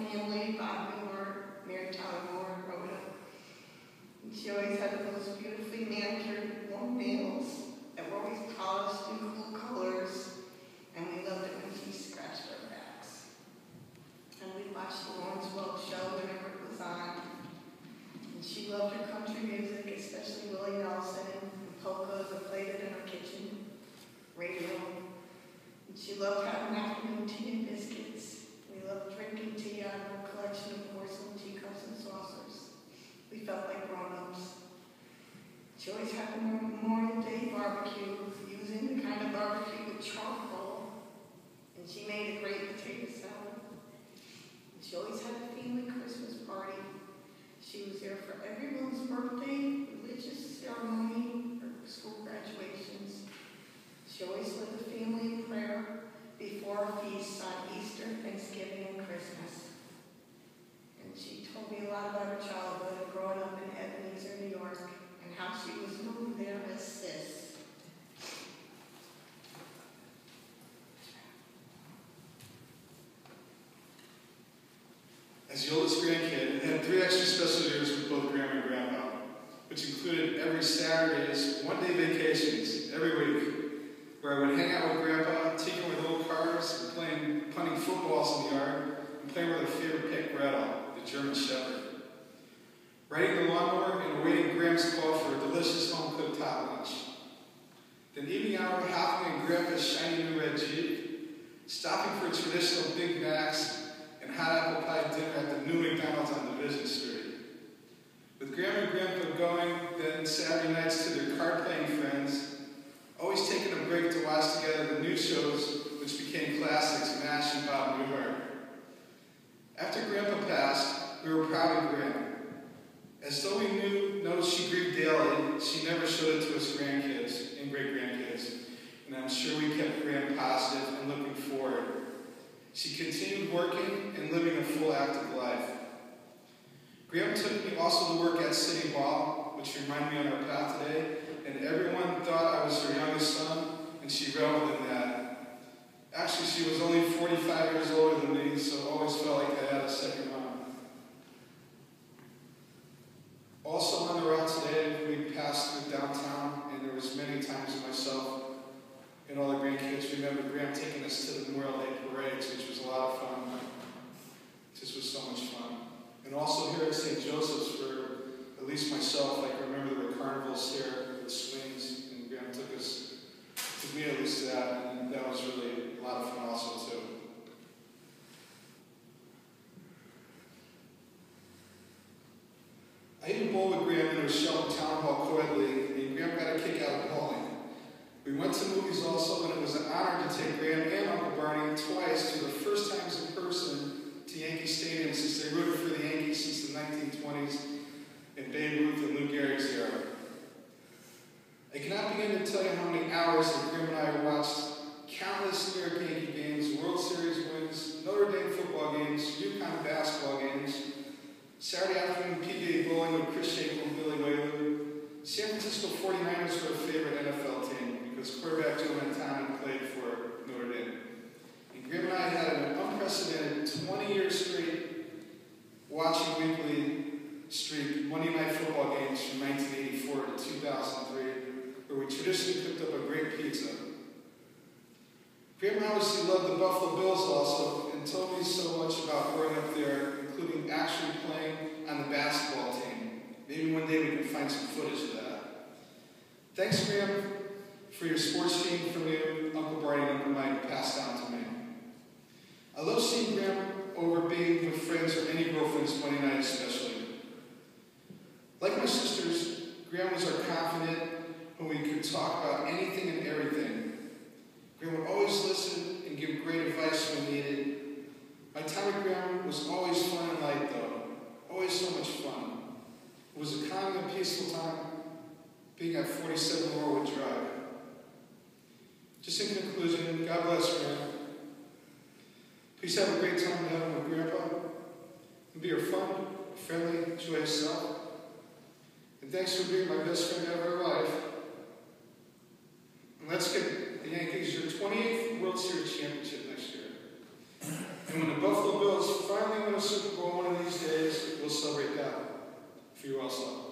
family, Bob Moore, Mary Tyler Moore, and Rhoda. And she always had the most beautifully manicured long nails that were always polished in cool colors, and we loved it when she scratched our backs. And we watched the Lawrence Welk show whenever it was on. And she loved her country music, especially Willie Nelson and polkas that played it in her kitchen, radio. And she loved having afternoon tea and biscuits. We loved drinking tea out of her collection of porcelain teacups and saucers. We felt like grown-ups. She always had a Memorial Day barbecue, using the kind of barbecue with charcoal. And she made a great potato salad. And she always had a family Christmas party. She was there for everyone's birthday, religious ceremony, or school graduations. She always led the family in prayer before feasts on Easter, Thanksgiving, and Christmas. And she told me a lot about her childhood and growing up in Ebenezer, New York, and how she was known there as Sis. As the oldest grandkid, I had 3 extra special years with both Grandma and Grandpa, which included every Saturday's one-day vacations every week, where I would hang out with Grandpa, tinkering with old cars, and punting footballs in the yard, and playing with our favorite pet Gretel, the German Shepherd. Riding the lawnmower and awaiting Gram's call for a delicious home-cooked hot lunch. Then evening hour, hopping in Grandpa's shiny new red Jeep, stopping for traditional Big Macs and hot apple pie dinner at the new McDonald's on Division Street. With Grandma and Grandpa going then Saturday nights to their card-playing friends, always taking a break to watch together the new shows which became classics, MASH and Bob Newhart. After Grandpa passed, we were proud of Grandma. As though we know she grieved daily, she never showed it to us grandkids and great-grandkids, and I'm sure we kept Grandma positive and looking forward. She continued working and living a full active life. Grandma took me also to work at City Hall, which reminded me on our path today, and everyone thought I was her youngest son, and she reveled in that. Actually, she was only 45 years older than me, so I always felt like I had a second mom. Also on the route today, we passed through downtown, and there was many times myself and all the grandkids remember Graham taking us to the Memorial Day parades, which was a lot of fun. This was so much fun. And also here at St. Joseph's, for at least myself, I can remember there were carnivals there with swings, and Graham took me at least to that, and that was really a lot of fun also too. I even bowled with Graham in our Shelton Town Hall Co-ed League, and Graham got a kick out of bowling. We went to movies also, and it was an honor to take Graham and Uncle Barney twice to the first times in person to Yankee Stadium since they rooted for the Yankees since the 1920s in Babe Ruth and Lou Gehrig's era. I cannot begin to tell you how many hours that Graham and I watched countless New York Yankee games, World Series wins, Notre Dame football games, UConn basketball games, Saturday afternoon PBA bowling with Chris Shankle and Billy Whaley. San Francisco 49ers were a favorite NFL team because quarterback Joe Montana played for Notre Dame. And Graham and I had an unprecedented 20-year straight watching weekly streak Monday Night Football games from 1984 to 2003, where we traditionally cooked up a great pizza. Graham obviously loved the Buffalo Bills also, and told me so much about growing up there, including actually playing on the basketball team. Maybe one day we can find some footage of that. Thanks, Graham, for your sports team from you, Uncle Barney and Uncle Mike passed down to me. I love seeing Graham over being with friends or any girlfriends Monday night especially. Like my sisters, Graham was our confidant when we could talk about anything and everything. Graham would always listen and give great advice when needed. My time with Graham was always fun and light though, always so much fun. It was a calm and peaceful time being at 47 Laurelwood Drive. Just in conclusion, God bless Graham. Please have a great time in heaven with Grandpa. And be your fun, friendly, joyous self. And thanks for being my best friend of our life. And let's get the Yankees your 28th World Series championship next year. And when the Buffalo Bills finally going to win a Super Bowl one of these days, we'll celebrate that for you also.